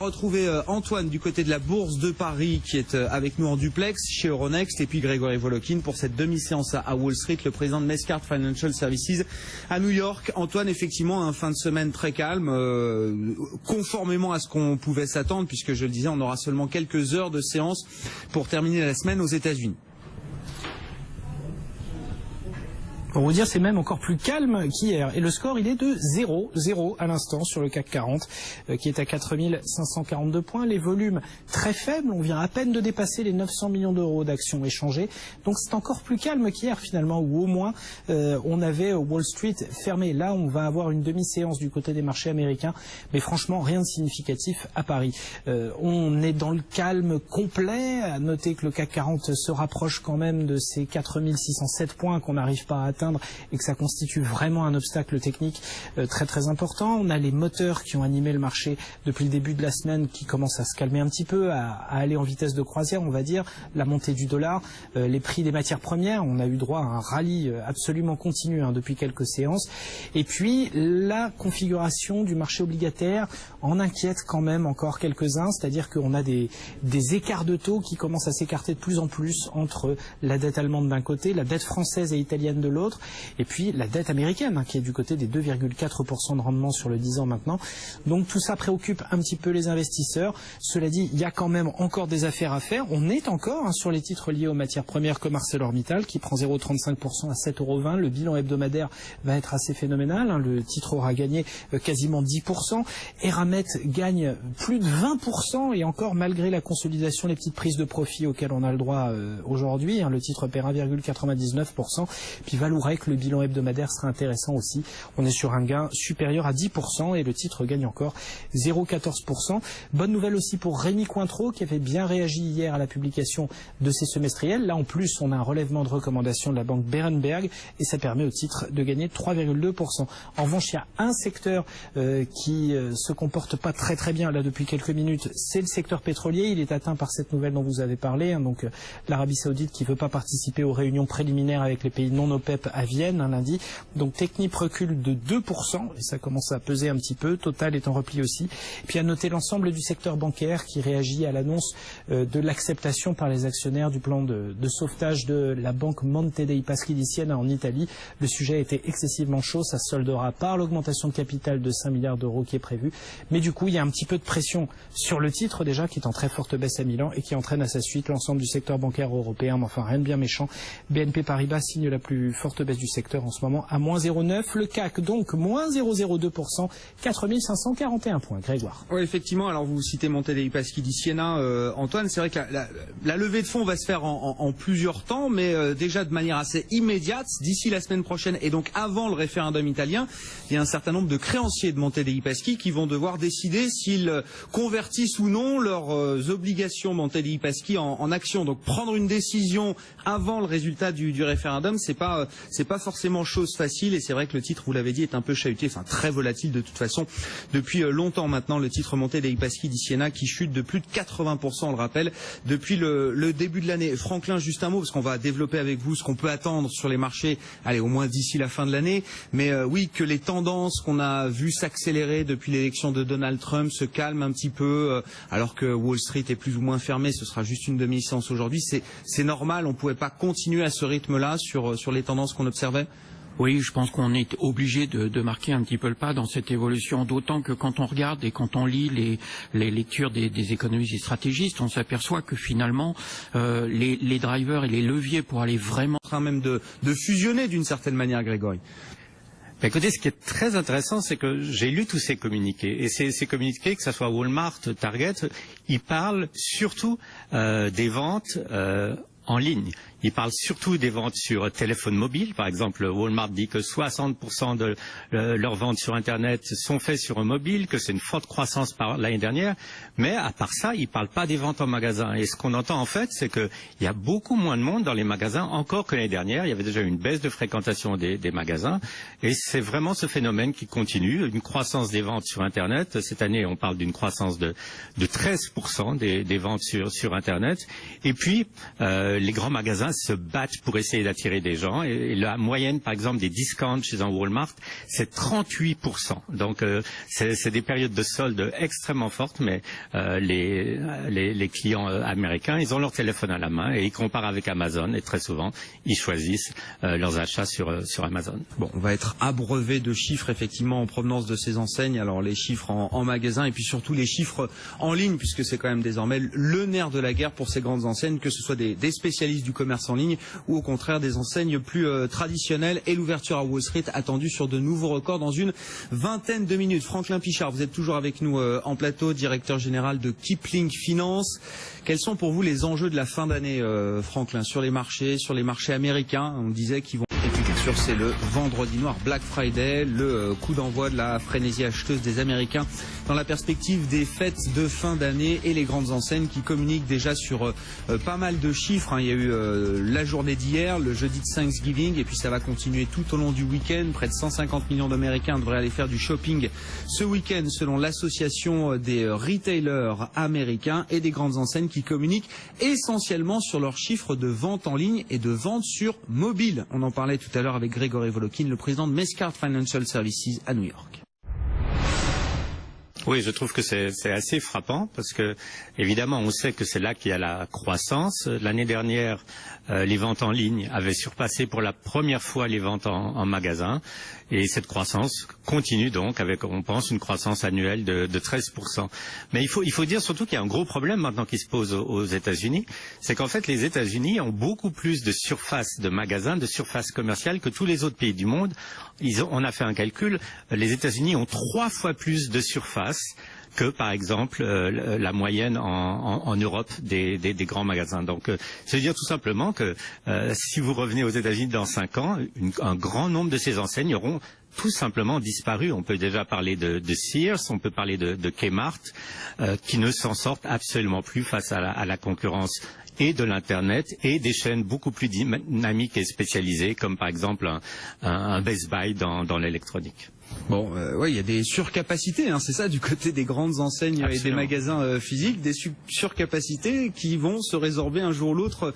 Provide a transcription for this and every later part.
Retrouver Antoine du côté de la Bourse de Paris qui est avec nous en duplex chez Euronext et puis Grégory Volokin pour cette demi-séance à Wall Street, le président de Mescart Financial Services à New York. Antoine, effectivement, un fin de semaine très calme, conformément à ce qu'on pouvait s'attendre puisque je le disais, on aura seulement quelques heures de séance pour terminer la semaine aux États-Unis. Pour vous dire, c'est même encore plus calme qu'hier. Et le score, il est de 0,0 à l'instant sur le CAC 40, qui est à 4542 points. Les volumes très faibles, on vient à peine de dépasser les 900 millions d'euros d'actions échangées. Donc c'est encore plus calme qu'hier finalement, où au moins on avait Wall Street fermé. Là, on va avoir une demi-séance du côté des marchés américains, mais franchement, rien de significatif à Paris. On est dans le calme complet. À noter que le CAC 40 se rapproche quand même de ces 4607 points qu'on n'arrive pas à atteindre et que ça constitue vraiment un obstacle technique très important. On a les moteurs qui ont animé le marché depuis le début de la semaine qui commencent à se calmer un petit peu, à aller en vitesse de croisière, on va dire. La montée du dollar, les prix des matières premières, on a eu droit à un rallye absolument continu depuis quelques séances. Et puis la configuration du marché obligataire en inquiète quand même encore quelques-uns, c'est-à-dire qu'on a des écarts de taux qui commencent à s'écarter de plus en plus entre la dette allemande d'un côté, la dette française et italienne de l'autre, et puis la dette américaine qui est du côté des 2,4% de rendement sur le 10 ans maintenant. Donc tout ça préoccupe un petit peu les investisseurs. Cela dit, il y a quand même encore des affaires à faire. On est encore sur les titres liés aux matières premières comme ArcelorMittal qui prend 0,35% à 7,20 €. Le bilan hebdomadaire va être assez phénoménal. Le titre aura gagné quasiment 10%. Eramet gagne plus de 20% et encore malgré la consolidation, les petites prises de profit auxquelles on a le droit aujourd'hui. Le titre perd 1,99%. Puis Vallourec, le bilan hebdomadaire sera intéressant aussi. On est sur un gain supérieur à 10% et le titre gagne encore 0,14%. Bonne nouvelle aussi pour Rémy Cointreau qui avait bien réagi hier à la publication de ses semestriels. Là en plus on a un relèvement de recommandation de la banque Berenberg et ça permet au titre de gagner 3,2%. En revanche, il y a un secteur qui se comporte pas très bien là depuis quelques minutes, c'est le secteur pétrolier. Il est atteint par cette nouvelle dont vous avez parlé, donc l'Arabie Saoudite qui ne veut pas participer aux réunions préliminaires avec les pays non OPEP à Vienne lundi. Donc Technip recule de 2% et ça commence à peser un petit peu. Total est en repli aussi. Et puis à noter l'ensemble du secteur bancaire qui réagit à l'annonce de l'acceptation par les actionnaires du plan de sauvetage de la banque Monte dei Paschi di Siena en Italie. Le sujet était excessivement chaud. Ça se soldera par l'augmentation de capital de 5 milliards d'euros qui est prévue. Mais du coup, il y a un petit peu de pression sur le titre déjà qui est en très forte baisse à Milan et qui entraîne à sa suite l'ensemble du secteur bancaire européen. Mais enfin, rien de bien méchant. BNP Paribas signe la plus forte baisse du secteur en ce moment à moins 0,9. Le CAC donc moins 0,02%, 4541 points. Grégoire. Oui, effectivement. Alors vous citez Monte dei Paschi di Siena, Antoine. C'est vrai que la levée de fonds va se faire en plusieurs temps, mais déjà de manière assez immédiate, d'ici la semaine prochaine et donc avant le référendum italien, il y a un certain nombre de créanciers de Monte dei Paschi qui vont devoir décider s'ils convertissent ou non leurs obligations Monte dei Paschi en actions. Donc prendre une décision avant le résultat du référendum, c'est pas forcément chose facile et c'est vrai que le titre, vous l'avez dit, est un peu chahuté, enfin très volatile de toute façon depuis longtemps maintenant, le titre Monte dei Paschi di Siena qui chute de plus de 80%, on le rappelle, depuis le début de l'année. Franklin, juste un mot parce qu'on va développer avec vous ce qu'on peut attendre sur les marchés, allez, au moins d'ici la fin de l'année, mais oui, que les tendances qu'on a vues s'accélérer depuis l'élection de Donald Trump se calment un petit peu, alors que Wall Street est plus ou moins fermé, ce sera juste une demi-séance aujourd'hui, c'est normal, on ne pouvait pas continuer à ce rythme-là sur les tendances qu'on observait? Oui, je pense qu'on est obligé de marquer un petit peu le pas dans cette évolution, d'autant que quand on regarde et quand on lit les lectures des économistes et stratégistes, on s'aperçoit que finalement les drivers et les leviers pour aller vraiment en train même de fusionner d'une certaine manière, Grégory. Écoutez, ce qui est très intéressant, c'est que j'ai lu tous ces communiqués. Et ces communiqués, que ce soit Walmart, Target, ils parlent surtout des ventes en ligne. Ils parlent surtout des ventes sur téléphone mobile. Par exemple, Walmart dit que 60% de leurs ventes sur Internet sont faites sur un mobile, que c'est une forte croissance par l'année dernière. Mais à part ça, ils ne parlent pas des ventes en magasin. Et ce qu'on entend en fait, c'est qu'il y a beaucoup moins de monde dans les magasins encore que l'année dernière. Il y avait déjà une baisse de fréquentation des magasins. Et c'est vraiment ce phénomène qui continue. Une croissance des ventes sur Internet. Cette année, on parle d'une croissance de 13% des ventes sur Internet. Et puis, les grands magasins magasins se battent pour essayer d'attirer des gens. Et la moyenne, par exemple, des discounts chez un Walmart, c'est 38%. Donc, c'est des périodes de soldes extrêmement fortes, mais les clients américains, ils ont leur téléphone à la main et ils comparent avec Amazon. Et très souvent, ils choisissent leurs achats sur Amazon. Bon, on va être abreuvé de chiffres, effectivement, en provenance de ces enseignes. Alors, les chiffres en magasin et puis surtout les chiffres en ligne, puisque c'est quand même désormais le nerf de la guerre pour ces grandes enseignes, que ce soit des spécialistes du commerce en ligne ou au contraire des enseignes plus traditionnelles. Et l'ouverture à Wall Street attendue sur de nouveaux records dans une vingtaine de minutes. Franklin Pichard, vous êtes toujours avec nous en plateau, directeur général de Kipling Finance. Quels sont pour vous les enjeux de la fin d'année, Franklin, sur les marchés américains? On disait qu'ils vont... Et puis bien sûr, c'est le vendredi noir, Black Friday, le coup d'envoi de la frénésie acheteuse des Américains dans la perspective des fêtes de fin d'année et les grandes enseignes qui communiquent déjà sur pas mal de chiffres. Il y a eu la journée d'hier, le jeudi de Thanksgiving, et puis ça va continuer tout au long du week-end. Près de 150 millions d'Américains devraient aller faire du shopping ce week-end selon l'association des retailers américains, et des grandes enseignes qui communiquent essentiellement sur leurs chiffres de vente en ligne et de vente sur mobile. On en parlait tout à l'heure avec Grégory Volokin, le président de Mescart Financial Services à New York. Oui, je trouve que c'est assez frappant parce que, évidemment, on sait que c'est là qu'il y a la croissance. L'année dernière, les ventes en ligne avaient surpassé pour la première fois les ventes en magasin. Et cette croissance continue donc avec, on pense, une croissance annuelle de 13%. Mais il faut dire surtout qu'il y a un gros problème maintenant qui se pose aux États-Unis. C'est qu'en fait, les États-Unis ont beaucoup plus de surface de magasins, de surface commerciale que tous les autres pays du monde. On a fait un calcul. Les États-Unis ont 3 fois plus de surface que, par exemple, la moyenne en Europe des grands magasins. Donc, ça veut dire tout simplement que si vous revenez aux États-Unis dans 5 ans, un grand nombre de ces enseignes auront tout simplement disparu. On peut déjà parler de Sears, on peut parler de Kmart, qui ne s'en sortent absolument plus face à la concurrence et de l'Internet et des chaînes beaucoup plus dynamiques et spécialisées, comme par exemple un Best Buy dans l'électronique. Bon, ouais, il y a des surcapacités, c'est ça, du côté des grandes enseignes. Absolument. Et des magasins physiques, des surcapacités qui vont se résorber un jour ou l'autre.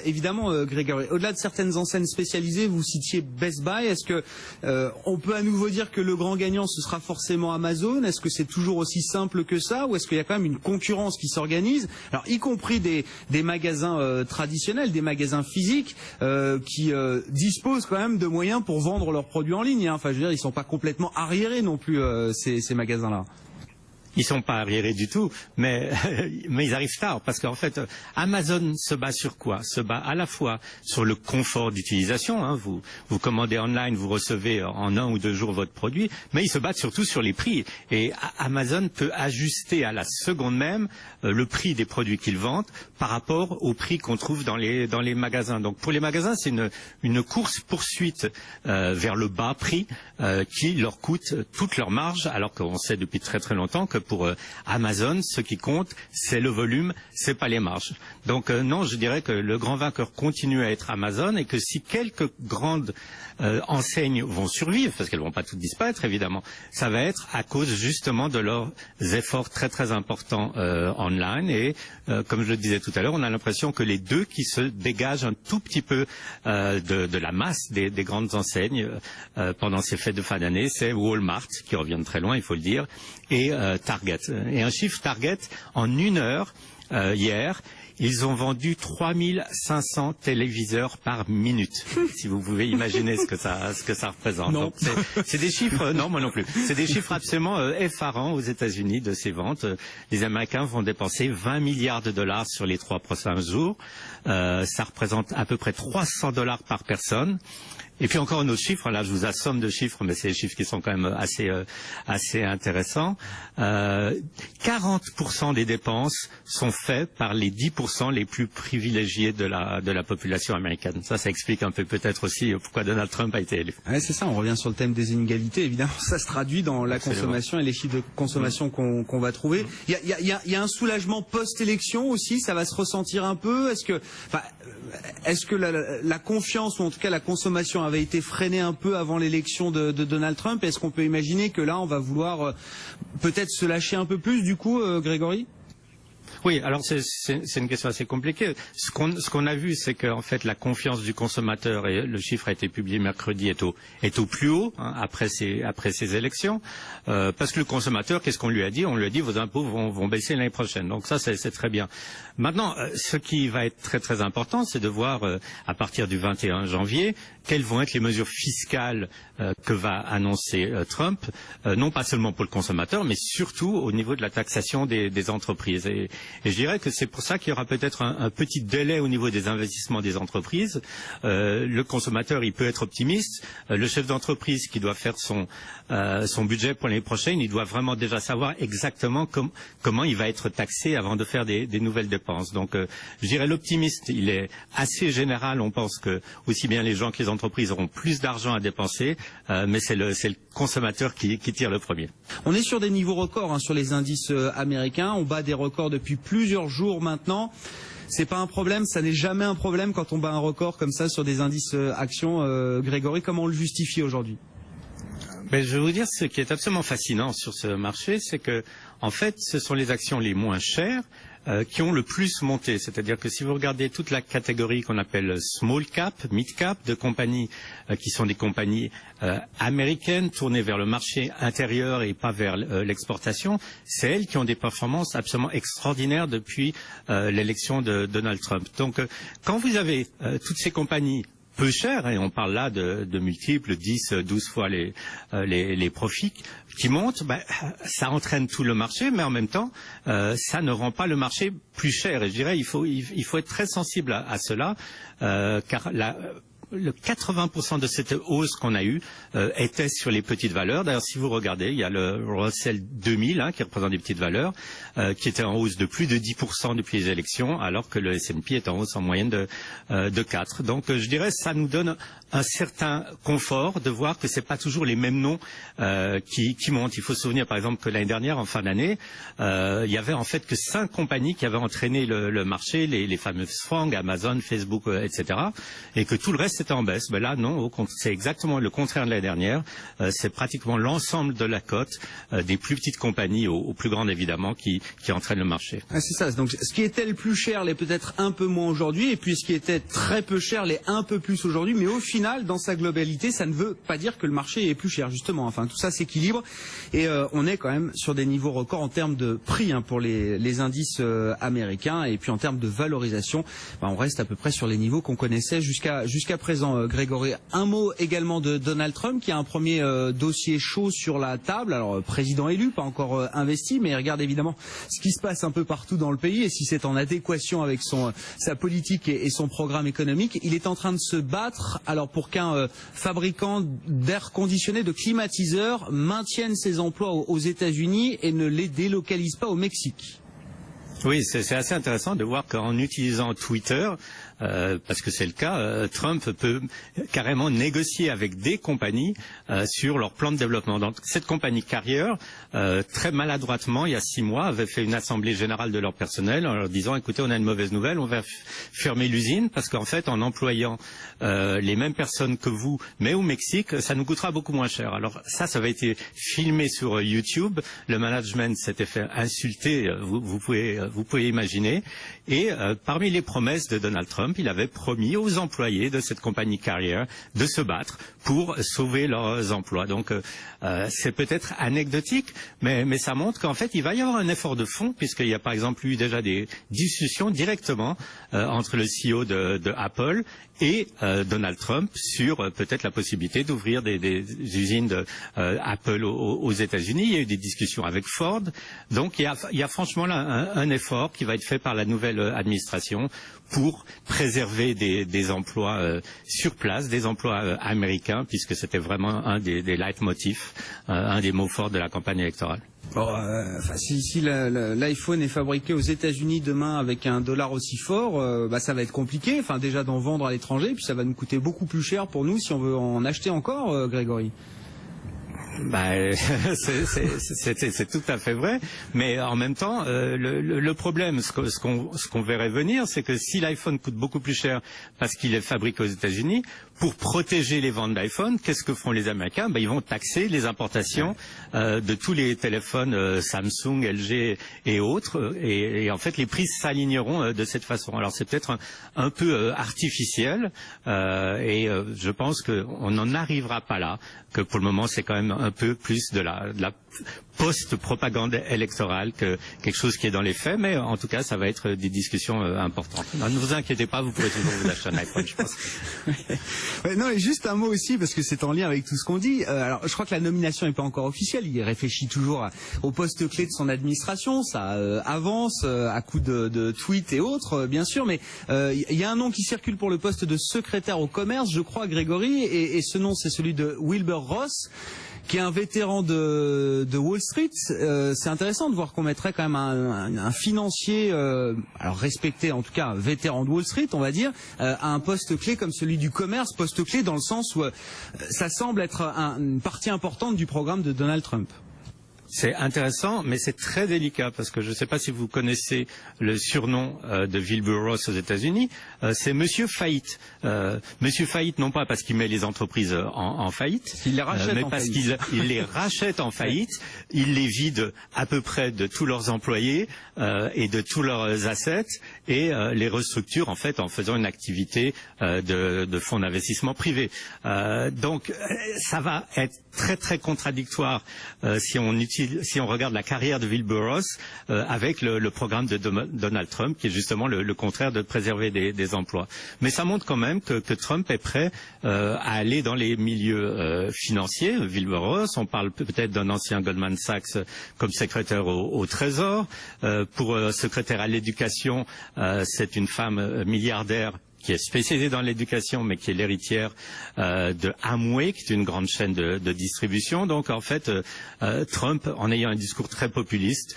Évidemment, Grégory, au-delà de certaines enseignes spécialisées, vous citiez Best Buy. Est-ce que on peut à nouveau dire que le grand gagnant ce sera forcément Amazon? Est-ce que c'est toujours aussi simple que ça, ou est-ce qu'il y a quand même une concurrence qui s'organise? Alors, y compris des magasins traditionnels, des magasins physiques qui disposent quand même de moyens pour vendre leurs produits en ligne. Enfin, je veux dire, ils sont pas complètement arriérés non plus, ces magasins-là. Ils sont pas arriérés du tout, mais ils arrivent tard parce qu'en fait, Amazon se bat sur quoi? Se bat à la fois sur le confort d'utilisation. Vous commandez online, vous recevez en 1 ou 2 jours votre produit, mais ils se battent surtout sur les prix. Et Amazon peut ajuster à la seconde même le prix des produits qu'ils vendent par rapport au prix qu'on trouve dans les magasins. Donc pour les magasins, c'est une course-poursuite vers le bas prix qui leur coûte toute leur marge, alors qu'on sait depuis très très longtemps que pour Amazon, ce qui compte, c'est le volume, c'est pas les marges. Donc non, je dirais que le grand vainqueur continue à être Amazon, et que si quelques grandes enseignes vont survivre, parce qu'elles vont pas toutes disparaître évidemment, ça va être à cause justement de leurs efforts très très importants online. Et comme je le disais tout à l'heure, on a l'impression que les deux qui se dégagent un tout petit peu de la masse des grandes enseignes pendant ces fêtes de fin d'année, c'est Walmart, qui revient de très loin, il faut le dire, et Target. Et un chiffre Target, en 1 heure, hier, ils ont vendu 3500 téléviseurs par minute. Si vous pouvez imaginer ce que ça représente. Non. Donc c'est des chiffres, non, moi non plus. C'est des chiffres absolument effarants aux États-Unis de ces ventes. Les Américains vont dépenser 20 milliards de dollars sur les 3 prochains jours. Ça représente à peu près 300 dollars par personne. Et puis encore un autre chiffre, là je vous assomme de chiffres, mais c'est des chiffres qui sont quand même assez intéressants. 40% des dépenses sont faites par les 10% les plus privilégiés de la population américaine. Ça explique un peu peut-être aussi pourquoi Donald Trump a été élu. Ouais, c'est ça, on revient sur le thème des inégalités, évidemment, ça se traduit dans la consommation et les chiffres de consommation qu'on va trouver. Il y a un soulagement post-élection aussi, ça va se ressentir un peu. Est-ce que la confiance, ou en tout cas la consommation, avait été freinée un peu avant l'élection de Donald Trump? Est-ce qu'on peut imaginer que là on va vouloir peut-être se lâcher un peu plus du coup, Grégory? Oui, alors c'est une question assez compliquée. Ce qu'on a vu, c'est qu'en fait la confiance du consommateur, et le chiffre a été publié mercredi, est au plus haut après ces élections, parce que le consommateur, qu'est-ce qu'on lui a dit? On lui a dit vos impôts vont baisser l'année prochaine. Donc ça c'est très bien. Maintenant, ce qui va être très très important, c'est de voir à partir du 21 janvier quelles vont être les mesures fiscales que va annoncer Trump, non pas seulement pour le consommateur, mais surtout au niveau de la taxation des entreprises. Et je dirais que c'est pour ça qu'il y aura peut-être un petit délai au niveau des investissements des entreprises. Le consommateur, il peut être optimiste. Le chef d'entreprise qui doit faire son budget pour l'année prochaine, il doit vraiment déjà savoir exactement comment il va être taxé avant de faire des nouvelles dépenses. Donc, je dirais l'optimiste, il est assez général. On pense que aussi bien les gens que les entreprises auront plus d'argent à dépenser, mais c'est le consommateur qui tire le premier. On est sur des niveaux records sur les indices américains. On bat des records depuis plusieurs jours maintenant. C'est pas un problème, ça n'est jamais un problème quand on bat un record comme ça sur des indices actions. Grégory, comment on le justifie aujourd'hui? Je vais vous dire, ce qui est absolument fascinant sur ce marché, c'est que, en fait, ce sont les actions les moins chères qui ont le plus monté. C'est-à-dire que si vous regardez toute la catégorie qu'on appelle small cap, mid cap, de compagnies qui sont des compagnies américaines tournées vers le marché intérieur et pas vers l'exportation, c'est elles qui ont des performances absolument extraordinaires depuis l'élection de Donald Trump. Donc, quand vous avez toutes ces compagnies peu cher, et on parle là de multiples 10, 12 fois les profits qui montent, ça entraîne tout le marché, mais en même temps, ça ne rend pas le marché plus cher. Et je dirais, il faut être très sensible à cela, car le 80% de cette hausse qu'on a eue était sur les petites valeurs. D'ailleurs, si vous regardez, il y a le Russell 2000 qui représente des petites valeurs, qui était en hausse de plus de 10% depuis les élections, alors que le S&P est en hausse en moyenne de 4. Donc, je dirais, ça nous donne un certain confort de voir que c'est pas toujours les mêmes noms qui montent. Il faut se souvenir, par exemple, que l'année dernière, en fin d'année, il y avait en fait que 5 compagnies qui avaient entraîné le marché, les fameuses FANG, Amazon, Facebook, etc., et que tout le reste était en baisse. Ben là, non, c'est exactement le contraire de l'année dernière. C'est pratiquement l'ensemble de la cote, des plus petites compagnies aux plus grandes, évidemment, qui entraînent le marché. Ah, c'est ça. Donc, ce qui était le plus cher l'est peut-être un peu moins aujourd'hui, et puis ce qui était très peu cher l'est un peu plus aujourd'hui, mais au final, dans sa globalité, ça ne veut pas dire que le marché est plus cher, justement. Enfin, tout ça s'équilibre, et on est quand même sur des niveaux records en termes de prix pour les indices américains, et puis en termes de valorisation, on reste à peu près sur les niveaux qu'on connaissait jusqu'à présent. Grégory, un mot également de Donald Trump, qui a un premier dossier chaud sur la table. Alors, président élu, pas encore investi, mais il regarde évidemment ce qui se passe un peu partout dans le pays, et si c'est en adéquation avec sa politique et son programme économique. Il est en train de se battre pour qu'un fabricant d'air conditionné, de climatiseurs, maintienne ses emplois aux États-Unis et ne les délocalise pas au Mexique. Oui, c'est assez intéressant de voir qu'en utilisant Twitter, parce que c'est le cas, Trump peut carrément négocier avec des compagnies sur leur plan de développement. Donc cette compagnie Carrier, très maladroitement, il y a 6 mois, avait fait une assemblée générale de leur personnel en leur disant, écoutez, on a une mauvaise nouvelle, on va fermer l'usine, parce qu'en fait, en employant les mêmes personnes que vous, mais au Mexique, ça nous coûtera beaucoup moins cher. Alors ça avait été filmé sur YouTube, le management s'était fait insulter, vous pouvez imaginer, et parmi les promesses de Donald Trump, il avait promis aux employés de cette compagnie Carrier de se battre pour sauver leurs emplois. Donc c'est peut-être anecdotique, mais ça montre qu'en fait il va y avoir un effort de fond, puisqu'il y a par exemple eu déjà des discussions directement entre le CEO de Apple et Donald Trump sur peut-être la possibilité d'ouvrir des usines de Apple aux États-Unis. Il y a eu des discussions avec Ford. Donc il y a franchement là un effort qui va être fait par la nouvelle administration pour préserver des emplois sur place, des emplois américains, puisque c'était vraiment un des leitmotifs, un des mots forts de la campagne électorale. Bon, si l'iPhone est fabriqué aux États-Unis demain avec un dollar aussi fort, ça va être compliqué. Enfin, déjà d'en vendre à l'étranger, puis ça va nous coûter beaucoup plus cher pour nous si on veut en acheter encore, Grégory. C'est tout à fait vrai, mais en même temps, le problème, ce qu'on verrait venir, c'est que si l'iPhone coûte beaucoup plus cher parce qu'il est fabriqué aux États-Unis, pour protéger les ventes d'iPhone, qu'est-ce que font les Américains? Ils vont taxer les importations de tous les téléphones Samsung, LG et autres, et en fait les prix s'aligneront de cette façon. Alors c'est peut-être un peu artificiel, et je pense qu'on n'en arrivera pas là, que pour le moment c'est quand même un peu plus de la post-propagande électorale que quelque chose qui est dans les faits, mais en tout cas ça va être des discussions importantes. Non, ne vous inquiétez pas, vous pourrez toujours vous acheter un iPhone, je pense. Ouais, non, et juste un mot aussi, parce que c'est en lien avec tout ce qu'on dit. Alors, je crois que la nomination n'est pas encore officielle. Il réfléchit toujours au poste clé de son administration. Ça avance à coup de tweets et autres, bien sûr. Mais il y a un nom qui circule pour le poste de secrétaire au commerce, je crois, Grégory. Et ce nom, c'est celui de Wilbur Ross, qui est un vétéran de Wall Street. C'est intéressant de voir qu'on mettrait quand même un financier, alors respecté en tout cas, vétéran de Wall Street, on va dire, à un poste clé comme celui du commerce, poste clé dans le sens où ça semble être une partie importante du programme de Donald Trump. C'est intéressant, mais c'est très délicat parce que je ne sais pas si vous connaissez le surnom de Wilbur Ross aux États-Unis. C'est Monsieur Faillite. Monsieur Faillite, non pas parce qu'il met les entreprises en faillite, il les rachète mais parce qu'il les rachète en faillite. Il les vide à peu près de tous leurs employés et de tous leurs assets et les restructure en fait en faisant une activité de fonds d'investissement privés. Donc ça va être très très contradictoire si on regarde la carrière de Wilbur Ross avec le programme de Donald Trump, qui est justement le contraire de préserver des emplois. Mais ça montre quand même que Trump est prêt à aller dans les milieux financiers. Wilbur Ross, on parle peut-être d'un ancien Goldman Sachs comme secrétaire au Trésor. Pour secrétaire à l'éducation, c'est une femme milliardaire qui est spécialisée dans l'éducation, mais qui est l'héritière de Amway, qui est une grande chaîne de distribution. Donc, en fait, Trump, en ayant un discours très populiste,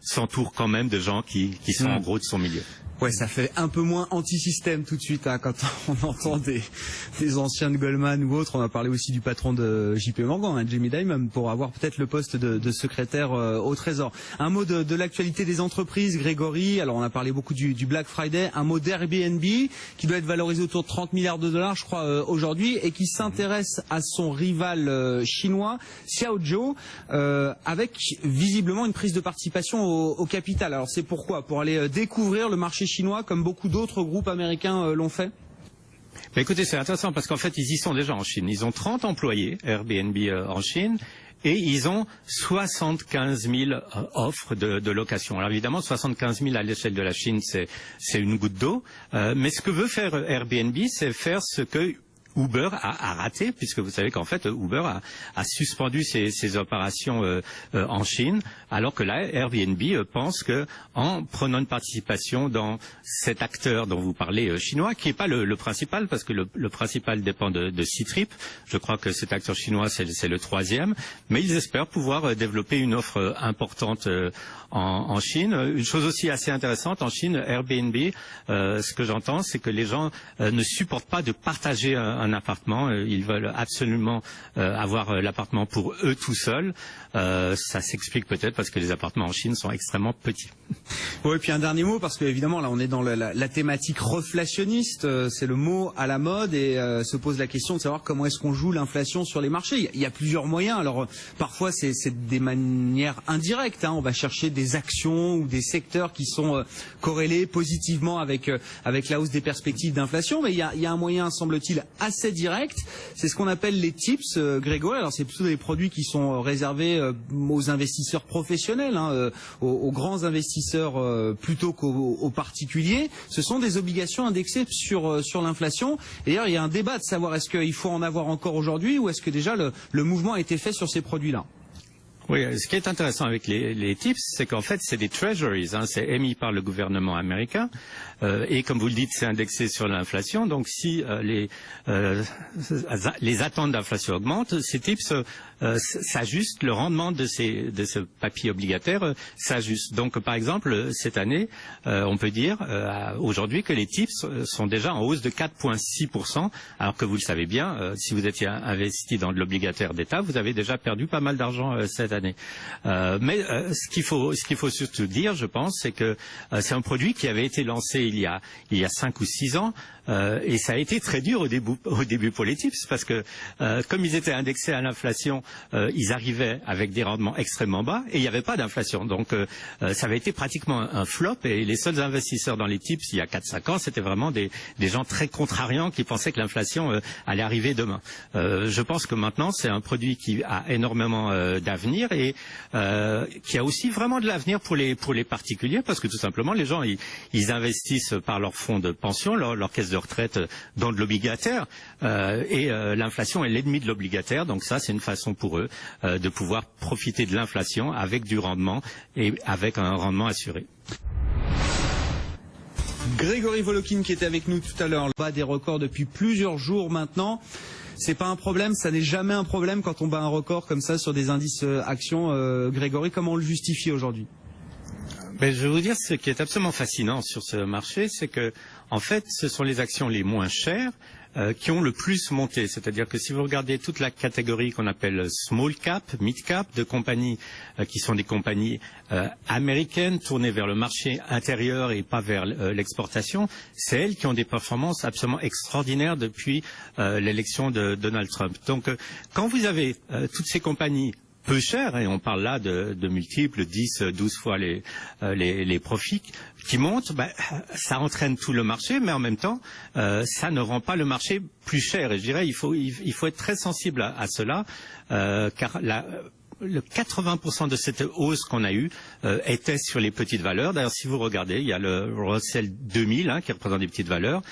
s'entoure quand même de gens qui sont en gros de son milieu. Ouais, ça fait un peu moins anti-système tout de suite quand on entend des anciens de Goldman ou autres. On a parlé aussi du patron de JP Morgan, Jamie Dimon, pour avoir peut-être le poste de secrétaire au Trésor. Un mot de l'actualité des entreprises, Grégory. Alors on a parlé beaucoup du Black Friday. Un mot d'Airbnb qui doit être valorisé autour de 30 milliards de dollars, je crois, aujourd'hui, et qui s'intéresse à son rival chinois, Xiaozhou, avec visiblement une prise de participation au capital. Alors c'est pourquoi? Pour aller découvrir le marché chinois comme beaucoup d'autres groupes américains l'ont fait? Écoutez, c'est intéressant parce qu'en fait, ils y sont déjà en Chine. Ils ont 30 employés, Airbnb en Chine, et ils ont 75 000 offres de location. Alors évidemment, 75 000 à l'échelle de la Chine, c'est une goutte d'eau. Mais ce que veut faire Airbnb, c'est faire ce que Uber a raté, puisque vous savez qu'en fait Uber a suspendu ses opérations en Chine, alors que là Airbnb pense que en prenant une participation dans cet acteur dont vous parlez chinois, qui n'est pas le principal, parce que le principal dépend de Ctrip, je crois que cet acteur chinois c'est le troisième, mais ils espèrent pouvoir développer une offre importante en Chine. Une chose aussi assez intéressante en Chine, Airbnb, ce que j'entends, c'est que les gens ne supportent pas de partager un appartement. Ils veulent absolument avoir l'appartement pour eux tout seuls. Ça s'explique peut-être parce que les appartements en Chine sont extrêmement petits. Oui, et puis un dernier mot, parce que évidemment là on est dans la thématique reflationniste, c'est le mot à la mode, et se pose la question de savoir comment est-ce qu'on joue l'inflation sur les marchés. Il y a plusieurs moyens. Alors parfois c'est des manières indirectes, hein. On va chercher des actions ou des secteurs qui sont corrélés positivement avec la hausse des perspectives d'inflation, mais il y a un moyen, semble-t-il, assez direct, c'est ce qu'on appelle les tips, Grégory. Alors c'est plutôt des produits qui sont réservés aux investisseurs professionnels, hein, aux grands investisseurs plutôt qu'aux particuliers. Ce sont des obligations indexées sur l'inflation. D'ailleurs, il y a un débat de savoir est-ce qu'il faut en avoir encore aujourd'hui ou est-ce que déjà le mouvement a été fait sur ces produits-là. Oui, ce qui est intéressant avec les tips, c'est qu'en fait, c'est des treasuries, hein, c'est émis par le gouvernement américain, et comme vous le dites, c'est indexé sur l'inflation. Donc, si les attentes d'inflation augmentent, ces tips s'ajustent, le rendement de ce papier obligataire s'ajuste. Donc, par exemple, cette année, on peut dire aujourd'hui que les tips sont déjà en hausse de 4,6%, alors que vous le savez bien, si vous étiez investi dans de l'obligataire d'État, vous avez déjà perdu pas mal d'argent cette année. Mais ce qu'il faut surtout dire, je pense, c'est que c'est un produit qui avait été lancé il y a 5 ou 6 ans, et ça a été très dur au début pour les tips, parce que comme ils étaient indexés à l'inflation, ils arrivaient avec des rendements extrêmement bas et il n'y avait pas d'inflation. Donc ça avait été pratiquement un flop, et les seuls investisseurs dans les tips il y a 4-5 ans, c'était vraiment des gens très contrariants qui pensaient que l'inflation allait arriver demain. Je pense que maintenant c'est un produit qui a énormément d'avenir, et qui a aussi vraiment de l'avenir pour les particuliers, parce que tout simplement les gens ils investissent par leur fonds de pension, leur caisse de retraite dans de l'obligataire, et l'inflation est l'ennemi de l'obligataire, donc ça c'est une façon pour eux de pouvoir profiter de l'inflation avec du rendement et avec un rendement assuré. Grégory Volokin qui était avec nous tout à l'heure, bat des records depuis plusieurs jours maintenant. C'est pas un problème, ça n'est jamais un problème quand on bat un record comme ça sur des indices actions. Grégory, comment on le justifie aujourd'hui? Ben, je vais vous dire, ce qui est absolument fascinant sur ce marché, c'est que, en fait, ce sont les actions les moins chères qui ont le plus monté. C'est-à-dire que si vous regardez toute la catégorie qu'on appelle small cap, mid cap, de compagnies qui sont des compagnies américaines tournées vers le marché intérieur et pas vers l'exportation, c'est elles qui ont des performances absolument extraordinaires depuis l'élection de Donald Trump. Donc, quand vous avez toutes ces compagnies peu cher, et on parle là de multiples 10, 12 fois les profits qui montent, ça entraîne tout le marché, mais en même temps, ça ne rend pas le marché plus cher. Et je dirais, il faut être très sensible à cela, car le 80% de cette hausse qu'on a eue était sur les petites valeurs. D'ailleurs, si vous regardez, il y a le Russell 2000 qui représente des petites valeurs,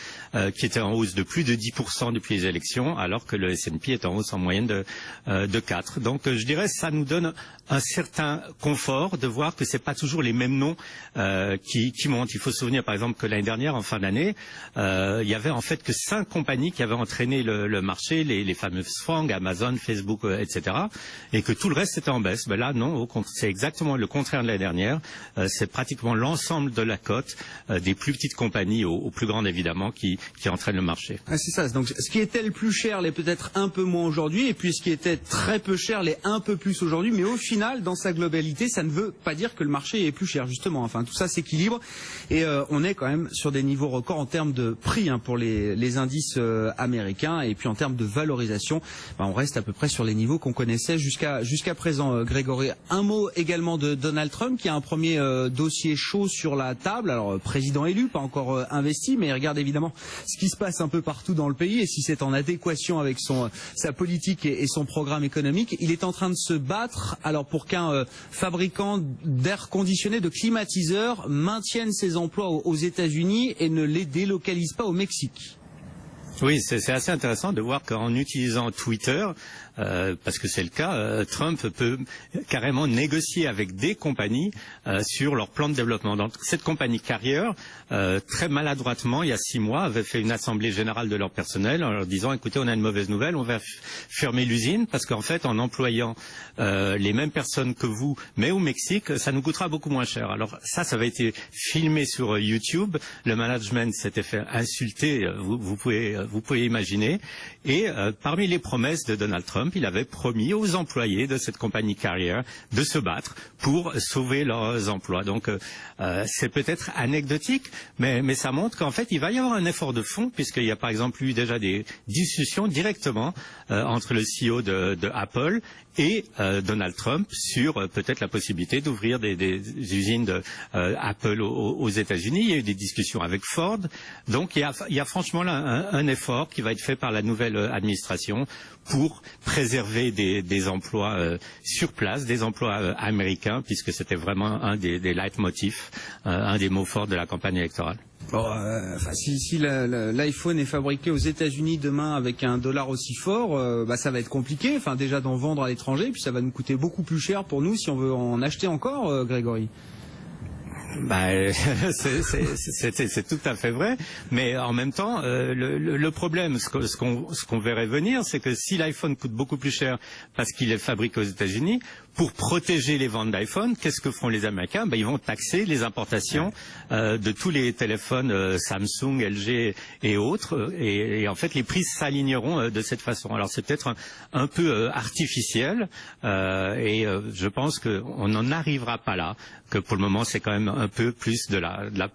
qui était en hausse de plus de 10% depuis les élections, alors que le S&P est en hausse en moyenne de 4. Donc, je dirais, ça nous donne un certain confort de voir que c'est pas toujours les mêmes noms qui montent. Il faut se souvenir, par exemple, que l'année dernière, en fin d'année, il y avait en fait que 5 compagnies qui avaient entraîné le marché, les fameuses FANG, Amazon, Facebook, etc., et que tout le reste était en baisse. Ben là, non, c'est exactement le contraire de l'année dernière. C'est pratiquement l'ensemble de la cote, des plus petites compagnies aux plus grandes, évidemment, qui entraînent le marché. Ah, c'est ça. Donc, ce qui était le plus cher l'est peut-être un peu moins aujourd'hui, et puis ce qui était très peu cher l'est un peu plus aujourd'hui, mais au final, dans sa globalité, ça ne veut pas dire que le marché est plus cher, justement. Enfin, tout ça s'équilibre, et on est quand même sur des niveaux records en termes de prix pour les indices américains, et puis en termes de valorisation, on reste à peu près sur les niveaux qu'on connaissait jusqu'à présent. Grégory, un mot également de Donald Trump, qui a un premier dossier chaud sur la table. Alors, président élu, pas encore investi, mais il regarde évidemment ce qui se passe un peu partout dans le pays, et si c'est en adéquation avec sa politique et son programme économique. Il est en train de se battre pour qu'un fabricant d'air conditionné, de climatiseurs, maintienne ses emplois aux États-Unis et ne les délocalise pas au Mexique. Oui, c'est assez intéressant de voir qu'en utilisant Twitter, parce que c'est le cas, Trump peut carrément négocier avec des compagnies sur leur plan de développement. Donc cette compagnie Carrier, très maladroitement, il y a 6 mois, avait fait une assemblée générale de leur personnel en leur disant, écoutez, on a une mauvaise nouvelle, on va fermer l'usine, parce qu'en fait, en employant les mêmes personnes que vous, mais au Mexique, ça nous coûtera beaucoup moins cher. Alors ça avait été filmé sur YouTube, le management s'était fait insulter, vous pouvez imaginer, et parmi les promesses de Donald Trump, il avait promis aux employés de cette compagnie Carrier de se battre pour sauver leurs emplois. Donc c'est peut-être anecdotique, mais ça montre qu'en fait il va y avoir un effort de fond, puisqu'il y a par exemple eu déjà des discussions directement entre le CEO de Apple et Donald Trump sur peut-être la possibilité d'ouvrir des usines de Apple aux États-Unis. Il y a eu des discussions avec Ford. Donc il y a franchement là un effort qui va être fait par la nouvelle administration pour préserver des emplois sur place, des emplois américains, puisque c'était vraiment un des leitmotifs, un des mots forts de la campagne électorale. Bon, si l'iPhone est fabriqué aux États-Unis demain avec un dollar aussi fort, ça va être compliqué. Enfin, déjà d'en vendre à l'étranger, puis ça va nous coûter beaucoup plus cher pour nous si on veut en acheter encore, Grégory. C'est tout à fait vrai, mais en même temps, le problème, ce qu'on verrait venir, c'est que si l'iPhone coûte beaucoup plus cher parce qu'il est fabriqué aux États-Unis, pour protéger les ventes d'iPhone, qu'est-ce que feront les Américains? Ils vont taxer les importations de tous les téléphones Samsung, LG et autres, et en fait les prix s'aligneront de cette façon. Alors c'est peut-être un peu artificiel, et je pense qu'on n'en arrivera pas là, que pour le moment c'est quand même un peu plus de la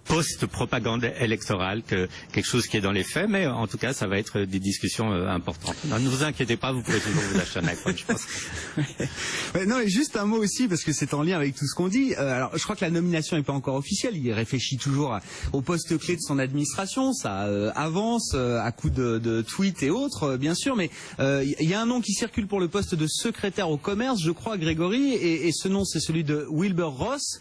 post-propagande électorale que quelque chose qui est dans les faits, mais en tout cas, ça va être des discussions importantes. Non, ne vous inquiétez pas, vous pourrez toujours vous acheter un iPhone, je pense. Ouais, non, et juste un mot aussi, parce que c'est en lien avec tout ce qu'on dit. Alors, je crois que la nomination n'est pas encore officielle. Il réfléchit toujours au poste clé de son administration. Ça avance à coup de tweets et autres, bien sûr. Mais il y a un nom qui circule pour le poste de secrétaire au commerce, je crois, Grégory, et ce nom, c'est celui de Wilbur Ross,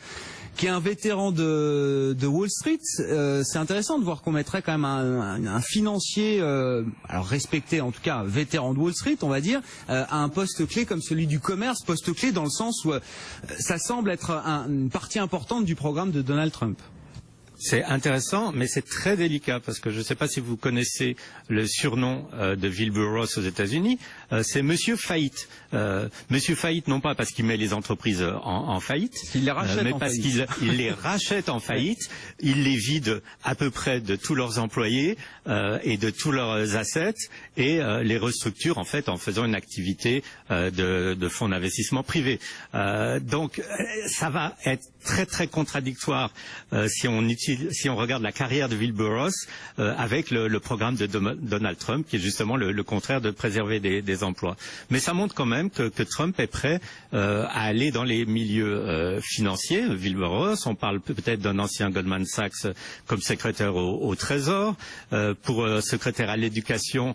qui est un vétéran de Wall Street. C'est intéressant de voir qu'on mettrait quand même un financier, alors respecté en tout cas, vétéran de Wall Street, on va dire, à un poste clé comme celui du commerce, poste clé dans le sens où ça semble être une partie importante du programme de Donald Trump. C'est intéressant, mais c'est très délicat parce que je ne sais pas si vous connaissez le surnom de Wilbur Ross aux États-Unis. C'est Monsieur Faillite. Monsieur Faillite, non pas parce qu'il met les entreprises en faillite, il les rachète mais parce qu'il les rachète en faillite. Il les vide à peu près de tous leurs employés et de tous leurs assets et les restructure en fait en faisant une activité de fonds d'investissement privé. Donc ça va être très très contradictoire si on regarde la carrière de Wilbur Ross avec le programme de Donald Trump qui est justement le contraire de préserver des emplois. Mais ça montre quand même que Trump est prêt à aller dans les milieux financiers. Wilbur Ross, on parle peut-être d'un ancien Goldman Sachs comme secrétaire au Trésor. Pour secrétaire à l'éducation,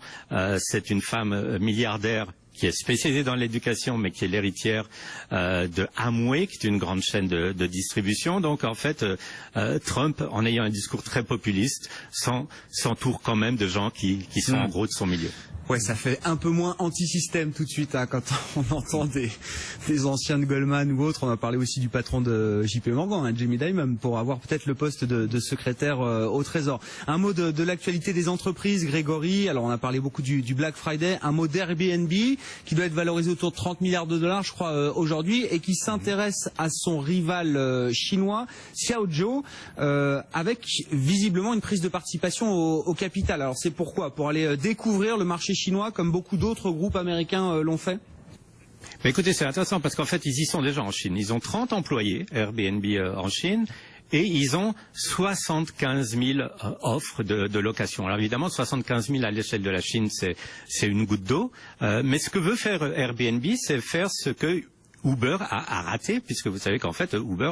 c'est une femme milliardaire qui est spécialisée dans l'éducation, mais qui est l'héritière de Amway, qui est une grande chaîne de distribution. Donc, en fait, Trump, en ayant un discours très populiste, s'entoure quand même de gens qui sont en gros de son milieu. Ouais, ça fait un peu moins anti-système tout de suite hein, quand on entend des anciens de Goldman ou autres. On a parlé aussi du patron de JP Morgan, hein, Jamie Dimon, pour avoir peut-être le poste de secrétaire au Trésor. Un mot de l'actualité des entreprises, Grégory. Alors on a parlé beaucoup du Black Friday. Un mot d'Airbnb qui doit être valorisé autour de 30 milliards de dollars, je crois, aujourd'hui, et qui s'intéresse à son rival chinois, Xiaozhou, avec visiblement une prise de participation au capital. Alors c'est pourquoi? Pour aller découvrir le marché chinois comme beaucoup d'autres groupes américains l'ont fait? Mais écoutez, c'est intéressant parce qu'en fait, ils y sont déjà en Chine. Ils ont 30 employés, Airbnb en Chine, et ils ont 75 000 offres de location. Alors évidemment, 75 000 à l'échelle de la Chine, c'est une goutte d'eau. Mais ce que veut faire Airbnb, c'est faire ce que Uber a raté, puisque vous savez qu'en fait Uber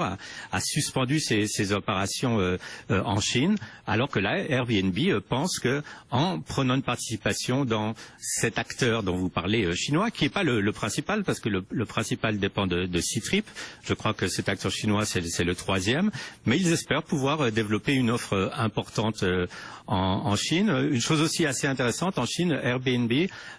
a suspendu ses opérations en Chine, alors que là Airbnb pense que en prenant une participation dans cet acteur dont vous parlez chinois, qui n'est pas le principal, parce que le principal dépend de Ctrip, je crois que cet acteur chinois c'est le troisième, mais ils espèrent pouvoir développer une offre importante en Chine. Une chose aussi assez intéressante en Chine, Airbnb,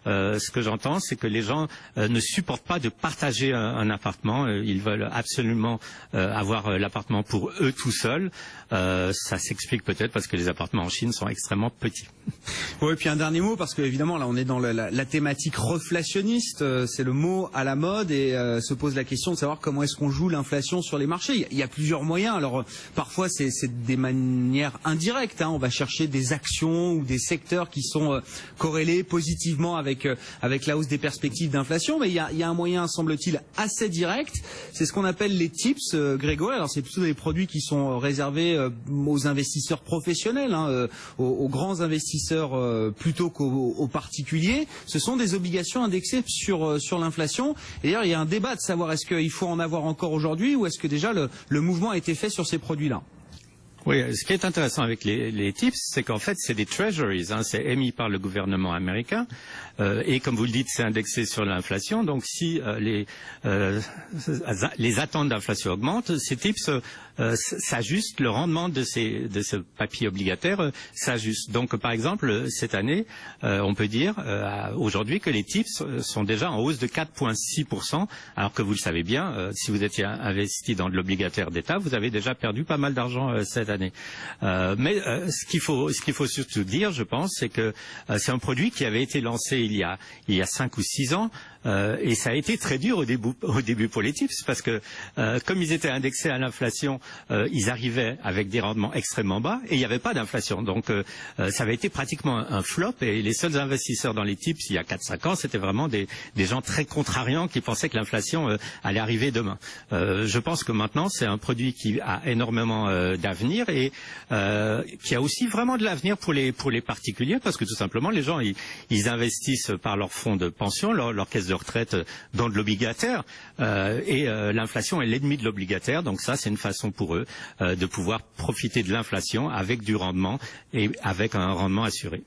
ce que j'entends, c'est que les gens ne supportent pas de partager un appartement. Ils veulent absolument avoir l'appartement pour eux tout seuls. Ça s'explique peut-être parce que les appartements en Chine sont extrêmement petits. Oui, et puis un dernier mot, parce que évidemment là on est dans la thématique reflationniste, c'est le mot à la mode, et se pose la question de savoir comment est-ce qu'on joue l'inflation sur les marchés. Il y a plusieurs moyens. Alors parfois c'est des manières indirectes, hein. On va chercher des actions ou des secteurs qui sont corrélés positivement avec la hausse des perspectives d'inflation, mais il y a un moyen, semble-t-il, assez direct, c'est ce qu'on appelle les tips, Grégory. Alors c'est plutôt des produits qui sont réservés aux investisseurs professionnels, hein, aux grands investisseurs plutôt qu'aux particuliers. Ce sont des obligations indexées sur l'inflation. Et d'ailleurs, il y a un débat de savoir est-ce qu'il faut en avoir encore aujourd'hui ou est-ce que déjà le mouvement a été fait sur ces produits-là. Oui, ce qui est intéressant avec les tips, c'est qu'en fait, c'est des treasuries, hein, c'est émis par le gouvernement américain, et comme vous le dites, c'est indexé sur l'inflation. Donc, si les attentes d'inflation augmentent, ces tips s'ajustent, le rendement de ce papier obligataire s'ajuste. Donc, par exemple, cette année, on peut dire aujourd'hui que les tips sont déjà en hausse de 4,6%, alors que vous le savez bien, si vous étiez investi dans de l'obligataire d'État, vous avez déjà perdu pas mal d'argent cette année. Mais ce qu'il faut surtout dire, je pense, c'est que c'est un produit qui avait été lancé il y a 5 ou 6 ans. Et ça a été très dur au début pour les tips, parce que comme ils étaient indexés à l'inflation, ils arrivaient avec des rendements extrêmement bas et il n'y avait pas d'inflation. Donc ça avait été pratiquement un flop, et les seuls investisseurs dans les tips il y a 4-5 ans, c'était vraiment des gens très contrariants qui pensaient que l'inflation allait arriver demain. Je pense que maintenant c'est un produit qui a énormément d'avenir et qui a aussi vraiment de l'avenir pour les particuliers, parce que tout simplement les gens ils investissent par leur fonds de pension, leur caisse de retraite dans de l'obligataire, et l'inflation est l'ennemi de l'obligataire, donc ça c'est une façon pour eux de pouvoir profiter de l'inflation avec du rendement et avec un rendement assuré.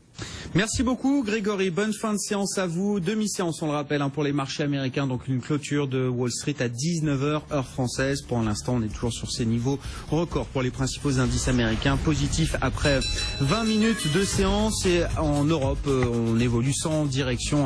Merci beaucoup Grégory, bonne fin de séance à vous. Demi-séance on le rappelle pour les marchés américains, donc une clôture de Wall Street à 19h heure française. Pour l'instant on est toujours sur ces niveaux records pour les principaux indices américains, positifs après 20 minutes de séance, et en Europe on évolue sans direction.